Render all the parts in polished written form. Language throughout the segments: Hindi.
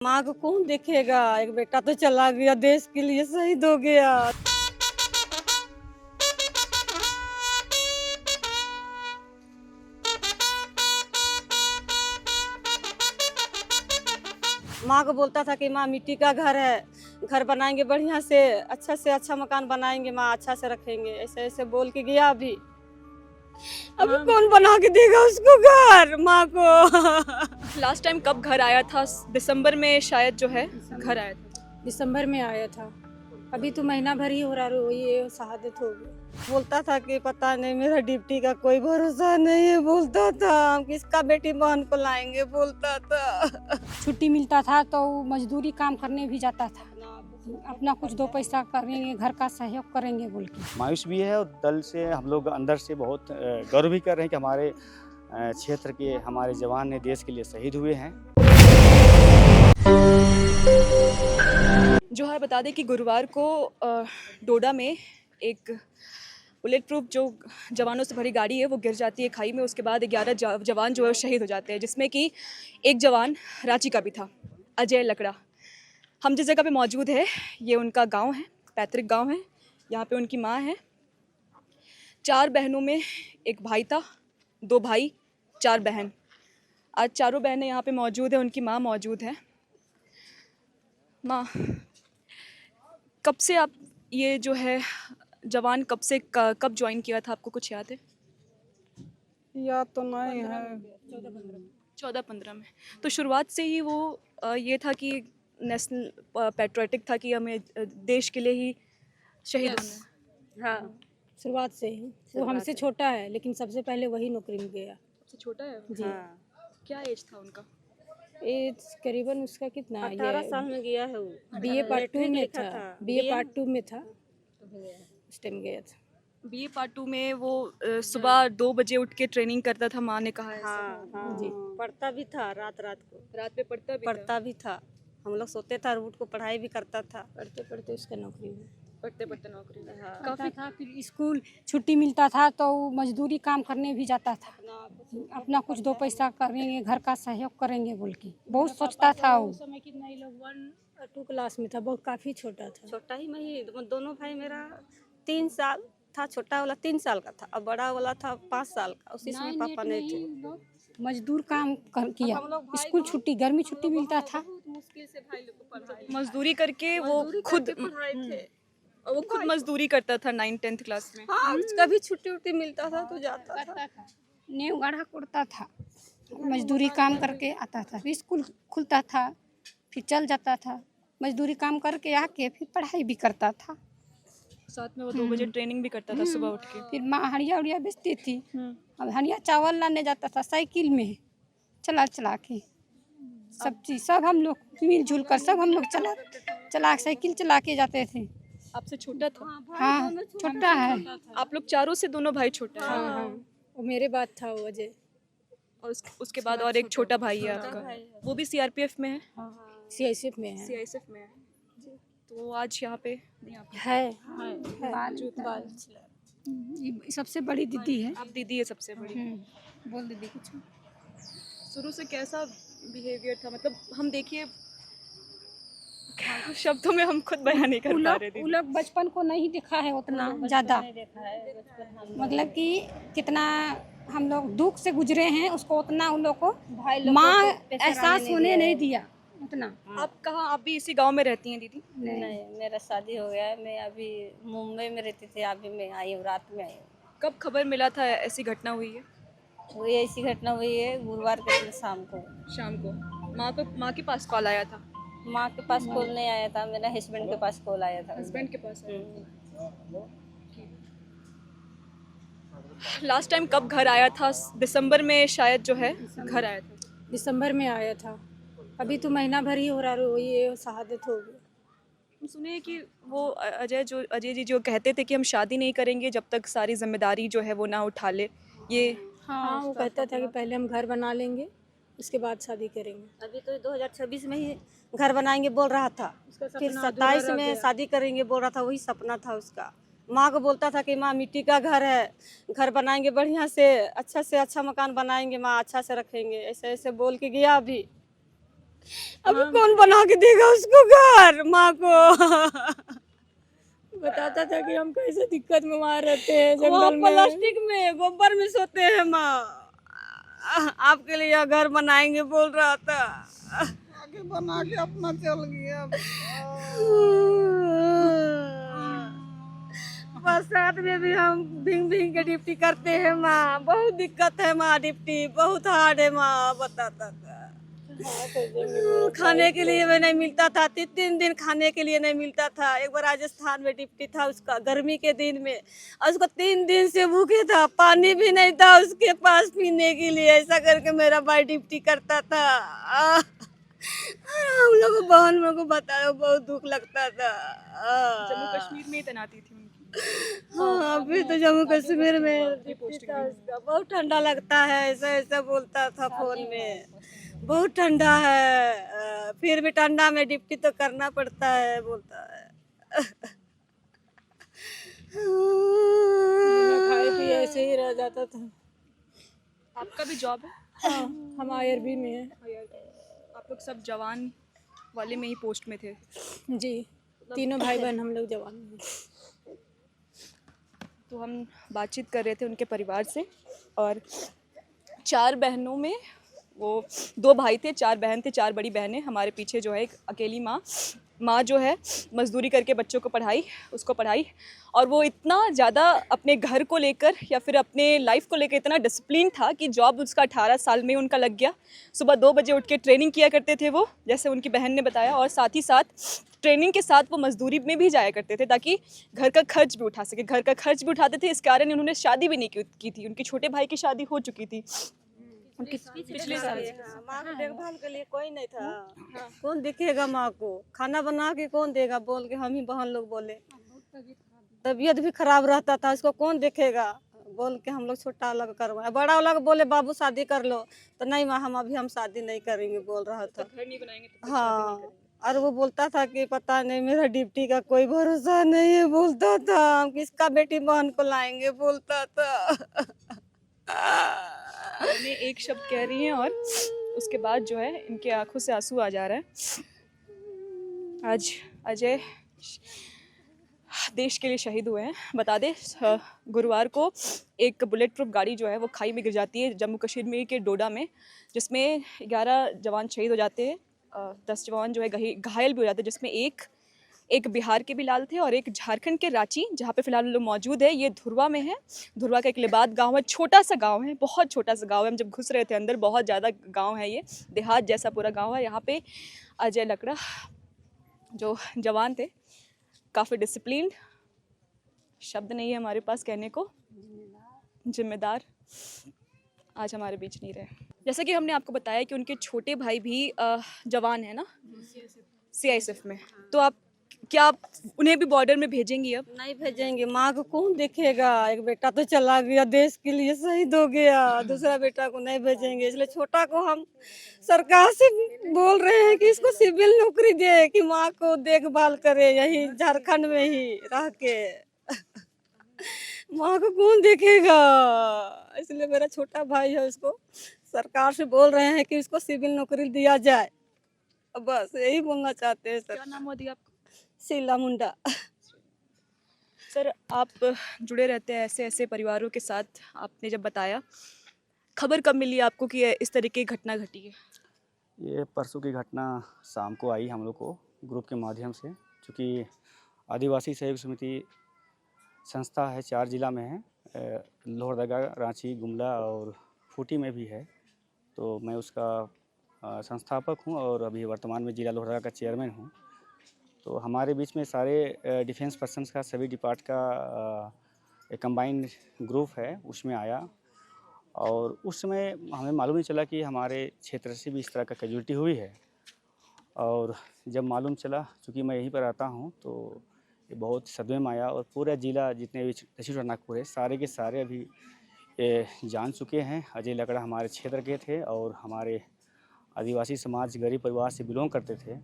माँ को कौन देखेगा। एक बेटा तो चला गया, देश के लिए शहीद हो गया। माँ को बोलता था कि माँ मिट्टी का घर है, घर बनाएंगे बढ़िया से अच्छा मकान बनाएंगे, माँ अच्छा से रखेंगे। ऐसे ऐसे बोल के गया। अभी कौन बना के देगा उसको घर, माँ को। लास्ट टाइम कब घर आया था? दिसंबर में शायद जो है घर आया था। दिसंबर में आया था। अभी तो महीना भर ही हो रहा है, ये शहादत हो गई। बोलता था कि पता नहीं मेरा डिप्टी का कोई भरोसा नहीं है, बोलता था हम किसका बेटी बहन को लाएंगे, बोलता था। छुट्टी मिलता था तो मजदूरी काम करने भी जाता था, अपना कुछ दो पैसा करेंगे, घर का सहयोग करेंगे बोल के। मायूस भी है और दल से हम लोग अंदर से बहुत गर्व भी कर रहे हैं कि हमारे क्षेत्र के हमारे जवान ने देश के लिए शहीद हुए हैं। जो है बता दें कि गुरुवार को डोडा में एक बुलेट प्रूफ जो जवानों से भरी गाड़ी है वो गिर जाती है खाई में। उसके बाद 11 जवान जो है शहीद हो जाते हैं, जिसमें कि एक जवान रांची का भी था, अजय लकड़ा। हम जिस जगह पे मौजूद है ये उनका गांव है, पैतृक गांव है। यहाँ पे उनकी माँ है, 4 बहनों में एक भाई था, 2 भाई 4 बहन। आज चारों बहनें यहाँ पे मौजूद है, उनकी माँ मौजूद है। माँ, कब से आप ये जो है जवान कब ज्वाइन किया था, आपको कुछ याद है? याद तो नहीं है। 14-15 में। तो शुरुआत से ही वो ये था कि नेशनल पैट्रियोटिक था कि हमें देश के लिए ही शहीद होना है। हाँ, शुरुआत से ही। वो हमसे छोटा है लेकिन सबसे पहले वही नौकरी में गया। सबसे छोटा है जी। क्या एज था उनका? एज करीबन उसका कितना, 18 साल में गया है वो। बीए पार्ट 2 में था, बीए BA पार्ट 2 में था, उस टाइम गया था। बीए पार्ट 2 में वो सुबह 2 बजे उठ के ट्रेनिंग करता था, माँ ने कहा है। हाँ जी। पढ़ता भी था, रात को रात में पढ़ता भी था। हम लोग सोते था, उठ को पढ़ाई भी करता था। पढ़ते पढ़ते उसका नौकरी हुई। पढ़ते नौकरी में। हाँ। काफ़ी था। फिर स्कूल छुट्टी मिलता था तो मजदूरी काम करने भी जाता था, अपना कुछ दो पैसा करेंगे, घर का सहयोग करेंगे बोल के बहुत सोचता था। वो समय कितना ही लोग 1 और 2 क्लास में था, बहुत काफ़ी छोटा था। छोटा ही मैं ही, दोनों भाई मेरा 3 साल था, छोटा वाला 3 साल का था और बड़ा वाला था 5 साल का। उसी समय पापा नहीं थे। मजदूर काम किया, स्कूल छुट्टी, गर्मी छुट्टी मिलता था। मुश्किल से भाई लोग को पढ़ाई, मजदूरी करके वो खुद पढ़ाए थे। और वो खुद मजदूरी करता था 9th-10th क्लास में। हाँ, कभी छुट्टी उट्टी मिलता था तो जाता था। नींव गाढ़ा कुड़ता था, मजदूरी काम करके आता था, फिर स्कूल खुलता था, फिर चल जाता था, मजदूरी काम करके आके फिर पढ़ाई भी करता था। साथ में वो 2 बजे ट्रेनिंग भी करता था सुबह उठ के। फिर माँ हड़िया उड़िया बेचती थी, अब हड़िया चावल लाने जाता था साइकिल में चला चला के। सब चीज़ सब हम लोग मिलजुल कर सब हम लोग चला साइकिल चला के जाते थे। आपसे छोटा था? हाँ, छोटा है। आप लोग चारों से दोनों भाई छोटे हैं। हाँ हाँ, वो मेरे बाद था वो अजय। और उसके बाद और एक छोटा भाई है आपका, वो भी सीआरपीएफ में है, CICF में है। सीआईएसएफ में है। तो आज यहाँ पे है। ये सबसे बड़ी दीदी है। आप दीदी है सबसे बड़ी। बोल दीदी कुछ। शुरू से कैसा बिहेवियर था, मतलब हम देखिए शब्दों में हम खुद बयान नहीं कर पा रहे थे। वो लोग बचपन को नहीं देखा है उतना ज़्यादा, मतलब कि कितना हम लोग दुख से गुजरे हैं, उसको उतना उन लोग को माँ एहसास होने नहीं दिया उतना। आप कहाँ, आप भी इसी गांव में रहती हैं दीदी? नहीं, मेरा शादी हो गया है। मैं अभी मुंबई में रहती थी, अभी मैं आई हूँ, रात में आई हूँ। कब खबर मिला था ऐसी घटना हुई है? वही ऐसी घटना हुई है गुरुवार के दिन शाम को। शाम को माँ के पास कॉल आया था? माँ के पास कॉल नहीं आया था, मेरा हस्बैंड के पास कॉल आया था। हस्बैंड के पास आया। लास्ट टाइम कब घर आया था? दिसंबर में शायद जो है घर आया था। दिसंबर में आया था। अभी तो महीना भर ही हो रहा है, ये शहादत हो गई। हम सुने कि वो अजय जी जो कहते थे कि हम शादी नहीं करेंगे जब तक सारी जिम्मेदारी जो है वो ना उठा ले। ये हाँ, वो कहता था कि पहले हम घर बना लेंगे उसके बाद शादी करेंगे। अभी तो 2026 में ही घर बनाएंगे बोल रहा था, फिर 27 में शादी करेंगे बोल रहा था, वही सपना था उसका। माँ को बोलता था कि माँ मिट्टी का घर है, घर बनाएंगे बढ़िया से अच्छा मकान बनाएंगे, माँ अच्छा से रखेंगे। ऐसे ऐसे बोल के गया। अभी कौन बना के देगा उसको घर, माँ को? बताता था कि हम कैसे दिक्कत में वहाँ रहते हैं वो जंगल में। प्लास्टिक में गोबर में सोते हैं माँ। आपके लिए घर बनाएंगे बोल रहा था। आगे बना के अपना चल गया। बरसात में भी हम भींग भींग के ड्यूटी करते हैं माँ। बहुत दिक्कत है माँ, ड्यूटी बहुत हार्ड है माँ, बताता था। खाने के लिए भी नहीं मिलता था, 3 दिन खाने के लिए नहीं मिलता था। एक बार राजस्थान में ड्यूटी था उसका, गर्मी के दिन में, और उसको 3 दिन से भूखे था, पानी भी नहीं था उसके पास पीने के लिए। ऐसा करके मेरा भाई ड्यूटी करता था। हम लोग बहन लोग को बताया, बहुत दुख लगता था। जम्मू कश्मीर में ही तैनाती थी उनकी। हाँ, अभी तो जम्मू कश्मीर में ड्यूटी था उसका। बहुत ठंडा लगता है, ऐसा ऐसा बोलता था फोन में, बहुत ठंडा है। फिर भी ठंडा में ड्यूटी तो करना पड़ता है, बोलता है। खाए पिए ऐसे ही रह जाता था। आपका भी जॉब है? हाँ, हम आईआरबी में हैं। आप लोग सब जवान वाले में ही पोस्ट में थे? जी, तीनों भाई बहन हम लोग जवान में हैं। तो हम बातचीत कर रहे थे उनके परिवार से, और 4 बहनों में वो 2 भाई थे, 4 बहन थे, 4 बड़ी बहनें। हमारे पीछे जो है एक अकेली माँ जो है मजदूरी करके बच्चों को उसको पढ़ाई, और वो इतना ज़्यादा अपने घर को लेकर या फिर अपने लाइफ को लेकर इतना डिसिप्लिन था कि जॉब उसका 18 साल में उनका लग गया। सुबह 2 बजे उठ के ट्रेनिंग किया करते थे वो, जैसे उनकी बहन ने बताया, और साथ ही साथ ट्रेनिंग के साथ वो मजदूरी में भी जाया करते थे ताकि घर का खर्च भी उठा सके। घर का खर्च भी उठाते थे, इस कारण उन्होंने शादी भी नहीं की थी। उनके छोटे भाई की शादी हो चुकी थी उनके पिछले साल। माँ को देखभाल के लिए कोई नहीं था। कौन दिखेगा माँ को? खाना बना के कौन देगा? बोल के हम ही बहन लोग बोले। तबीयत भी खराब रहता था, उसको कौन देखेगा? बोल के हम लोग छोटा वाला करवाए। बड़ा वाला को बोले बाबू शादी कर लो, तो नहीं माँ हम शादी नहीं करेंगे बोल रहा था। घर नहीं बनाएंगे तो हाँ, और वो बोलता था कि पता नहीं मेरा ड्यूटी का कोई भरोसा नहीं है, बोलता था। हम किसका बेटी बहन को लाएंगे, बोलता था। मैंने एक शब्द कह रही हैं और उसके बाद जो है इनके आंखों से आंसू आ जा रहा है। आज अजय देश के लिए शहीद हुए हैं। बता दें, गुरुवार को एक बुलेट प्रूफ गाड़ी जो है वो खाई में गिर जाती है जम्मू कश्मीर के डोडा में, जिसमें 11 जवान शहीद हो जाते हैं, 10 जवान जो है घायल भी हो जाते हैं, जिसमें एक बिहार के बिलाल थे और एक झारखंड के रांची, जहाँ पे फिलहाल लोग मौजूद है। ये धुरवा में है। धुरवा का एक लिबाद गांव है, छोटा सा गांव है, बहुत छोटा सा गांव है। हम जब घुस रहे थे अंदर, बहुत ज़्यादा गांव है, ये देहात जैसा पूरा गांव है। यहाँ पे अजय लकड़ा जो जवान थे, काफ़ी डिसिप्लिन, शब्द नहीं है हमारे पास कहने को, जिम्मेदार, आज हमारे बीच नहीं रहे। जैसा कि हमने आपको बताया कि उनके छोटे भाई भी जवान है ना, CISF में। तो आप उन्हें भी बॉर्डर में भेजेंगी? अब नहीं भेजेंगे, माँ को कौन देखेगा? एक बेटा तो चला गया, देश के लिए शहीद हो गया, दूसरा बेटा को नहीं भेजेंगे। इसलिए छोटा को हम सरकार से बोल रहे हैं कि इसको सिविल नौकरी दे, कि माँ को देखभाल करे यही झारखंड में ही रह के। माँ को कौन देखेगा? इसलिए मेरा छोटा भाई है, उसको सरकार से बोल रहे हैं कि इसको सिविल नौकरी दिया जाए। बस यही बोलना चाहते हैं सर। क्या नाम हुआ दिया आपको? शीला मुंडा। सर, आप जुड़े रहते हैं ऐसे परिवारों के साथ। आपने जब बताया, खबर कब मिली आपको कि इस तरह की घटना घटी है? ये परसों की घटना शाम को आई हम लोग को ग्रुप के माध्यम से, क्योंकि आदिवासी सहयोग समिति संस्था है, 4 जिला में है, लोहरदगा, रांची, गुमला और खूंटी में भी है। तो मैं उसका संस्थापक हूँ और अभी वर्तमान में जिला लोहरदगा का चेयरमैन हूँ। तो हमारे बीच में सारे डिफेंस पर्सन्स का, सभी डिपार्ट का एक कंबाइंड ग्रुप है, उसमें आया। और उस समय हमें मालूम नहीं चला कि हमारे क्षेत्र से भी इस तरह का कैजुअल्टी हुई है। और जब मालूम चला, चूँकि मैं यहीं पर आता हूँ, तो ये बहुत सदमे में आया। और पूरा ज़िला, जितने भी तहसील और नागपुर है, सारे के सारे अभी जान चुके हैं। अजय लकड़ा हमारे क्षेत्र के थे और हमारे आदिवासी समाज, गरीब परिवार से बिलोंग करते थे।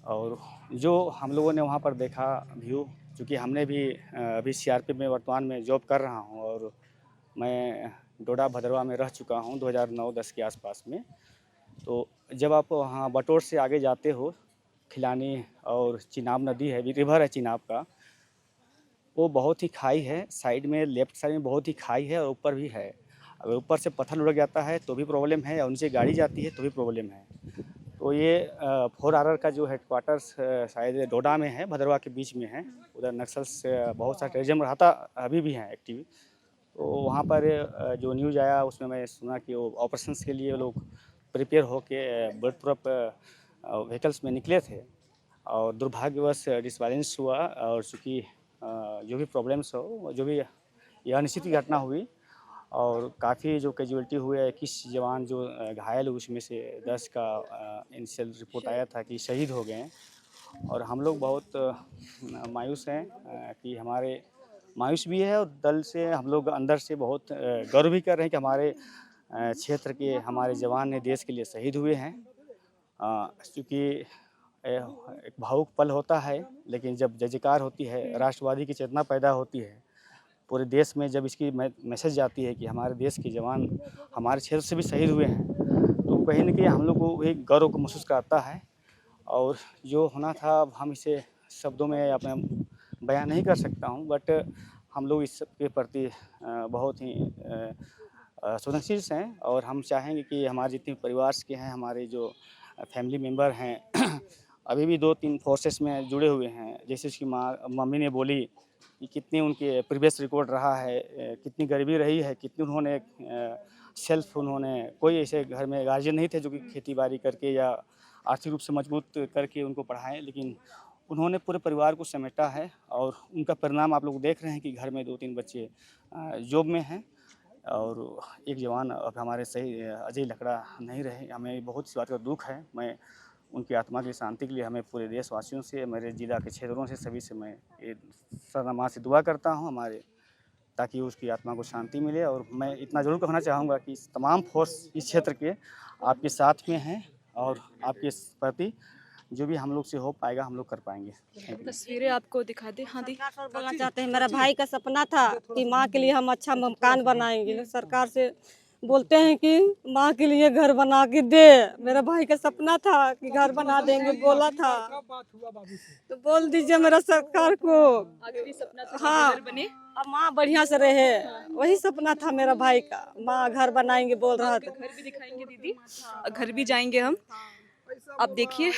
और जो हम लोगों ने वहाँ पर देखा व्यू, चूँकि हमने भी अभी CRPF में वर्तमान में जॉब कर रहा हूँ और मैं डोडा भदरवा में रह चुका हूँ 2009-10 के आसपास में। तो जब आप वहाँ बटोर से आगे जाते हो, खिलानी और चिनाब नदी है, रिवर है चिनाब का, वो बहुत ही खाई है। साइड में लेफ्ट साइड में बहुत ही खाई है और ऊपर भी है। अगर ऊपर से पत्थर लुढ़क जाता है तो भी प्रॉब्लम है और नीचे गाड़ी जाती है तो भी प्रॉब्लम है। तो ये 4R का जो हेडक्वार्टर्स शायद डोडा में है, भदरवा के बीच में है। उधर नक्सल से बहुत सा टेररिज्म रहता, अभी भी हैं एक्टिव। तो वहाँ पर जो न्यूज़ आया उसमें मैं सुना कि वो ऑपरेशंस के लिए वो लोग प्रिपेयर होके बुलेट प्रूफ व्हीकल्स में निकले थे और दुर्भाग्यवश डिसबैलेंस हुआ। और चूँकि जो भी प्रॉब्लम्स हो, जो भी यह अनिश्चित घटना हुई और काफ़ी जो कैजुअलिटी हुए, 21 जवान जो घायल हुए उसमें से 10 का इनिशियल रिपोर्ट आया था कि शहीद हो गए हैं। और हम लोग बहुत मायूस हैं कि हमारे मायूस भी है और दल से हम लोग अंदर से बहुत गर्व भी कर रहे हैं कि हमारे क्षेत्र के हमारे जवान ने देश के लिए शहीद हुए हैं। क्योंकि एक भावुक पल होता है, लेकिन जब जय जयकार होती है, राष्ट्रवादी की चेतना पैदा होती है पूरे देश में, जब इसकी मैसेज जाती है कि हमारे देश के जवान हमारे क्षेत्र से भी शहीद हुए हैं, तो कहीं न कहीं हम लोग को एक गर्व को महसूस कराता है। और जो होना था हम इसे शब्दों में अपने बयान नहीं कर सकता हूँ, बट हम लोग इस के प्रति बहुत ही संवेदनशील हैं और हम चाहेंगे कि हमारे जितने परिवार के हैं, हमारे जो फैमिली मेम्बर हैं अभी भी 2-3 फोर्सेस में जुड़े हुए हैं। जैसे उसकी मम्मी ने बोली कि कितनी उनके प्रीवियस रिकॉर्ड रहा है, कितनी गरीबी रही है, कितनी उन्होंने सेल्फ उन्होंने कोई ऐसे घर में गार्जियन नहीं थे जो कि खेती बाड़ी करके या आर्थिक रूप से मजबूत करके उनको पढ़ाएं, लेकिन उन्होंने पूरे परिवार को समेटा है और उनका परिणाम आप लोग देख रहे हैं कि घर में 2-3 बच्चे जॉब में हैं और एक जवान अब हमारे सही अजय लकड़ा नहीं रहे। हमें बहुत इस बात का दुख है। मैं उनकी आत्मा की शांति के लिए हमें पूरे देशवासियों से, मेरे जिला के क्षेत्रों से, सभी से मैं ये सरनामा से दुआ करता हूँ हमारे, ताकि उसकी आत्मा को शांति मिले। और मैं इतना ज़रूर कहना चाहूँगा कि तमाम फोर्स इस क्षेत्र के आपके साथ में हैं और आपके प्रति जो भी हम लोग से हो पाएगा हम लोग कर पाएंगे। तस्वीरें आपको दिखा दे। हाँ दी, सरकार से बोलना चाहते हैं, मेरा भाई का सपना था कि माँ के लिए हम अच्छा मकान बनाएंगे। सरकार से बोलते हैं कि माँ के लिए घर बना के दे। मेरा भाई का सपना था कि घर बना देंगे, बोला था, तो बोल दीजिए मेरा सरकार को। आखिरी सपना था हाँ, घर बने, अब माँ बढ़िया से रहे, वही सपना था मेरा भाई का। माँ घर बनाएंगे बोल रहा था। घर भी दिखाएंगे दीदी, घर भी जाएंगे हम। आप देखिए,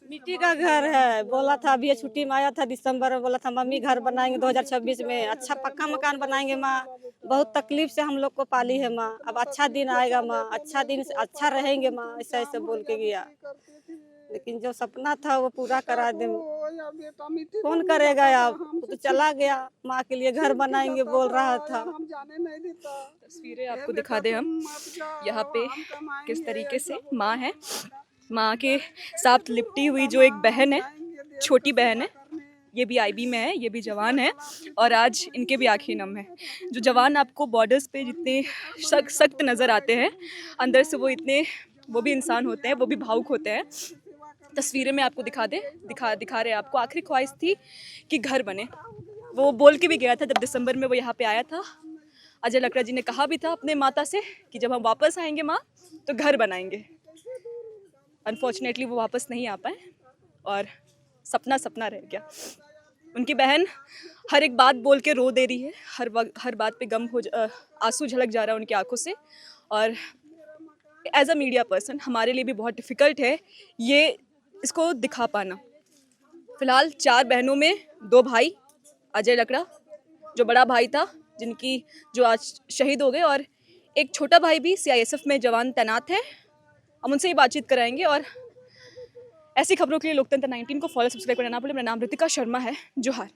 मिट्टी का घर है, बोला था अभी ये छुट्टी में आया था दिसंबर में, बोला था मम्मी घर बनाएंगे 2026 में, अच्छा पक्का मकान बनाएंगे माँ। बहुत तकलीफ से हम लोग को पाली है माँ, अब अच्छा दिन आएगा माँ, अच्छा दिन से अच्छा रहेंगे माँ, ऐसा ऐसे बोल के गया। लेकिन जो सपना था वो पूरा करा दे, कौन करेगा अब, वो तो चला गया। माँ के लिए घर बनाएंगे बोल रहा था। तस्वीरें आपको दिखा दे हम यहाँ पे किस तरीके से माँ है, माँ के साथ लिपटी हुई जो एक बहन है, छोटी बहन है, ये भी IB में है, ये भी जवान है और आज इनके भी आँखें नम है। जो जवान आपको बॉर्डर्स पे जितने सख्त नज़र आते हैं, अंदर से वो भी इंसान होते हैं, वो भी भावुक होते हैं। तस्वीरें में आपको दिखा रहे हैं आपको। आखिरी ख्वाहिश थी कि घर बने, वो बोल के भी गया था जब दिसंबर में वो यहाँ पे आया था। अजय लकड़ा जी ने कहा भी था अपने माता से कि जब हम वापस आएंगे माँ तो घर बनाएंगे। अनफॉर्चुनेटली वो वापस नहीं आ पाए और सपना रह गया। उनकी बहन हर एक बात बोल के रो दे रही है, हर बात पे आंसू झलक जा रहा है उनकी आंखों से। और एज अ मीडिया पर्सन हमारे लिए भी बहुत डिफ़िकल्ट है ये इसको दिखा पाना। फ़िलहाल 4 बहनों में 2 भाई, अजय लकड़ा जो बड़ा भाई था जो आज शहीद हो गए, और एक छोटा भाई भी CISF में जवान तैनात है। हम उनसे ही बातचीत कराएंगे। और ऐसी खबरों के लिए लोकतंत्र 19 को फॉलो सब्सक्राइब करना ना भूलें। मेरा नाम ऋतिका शर्मा है। जोहार।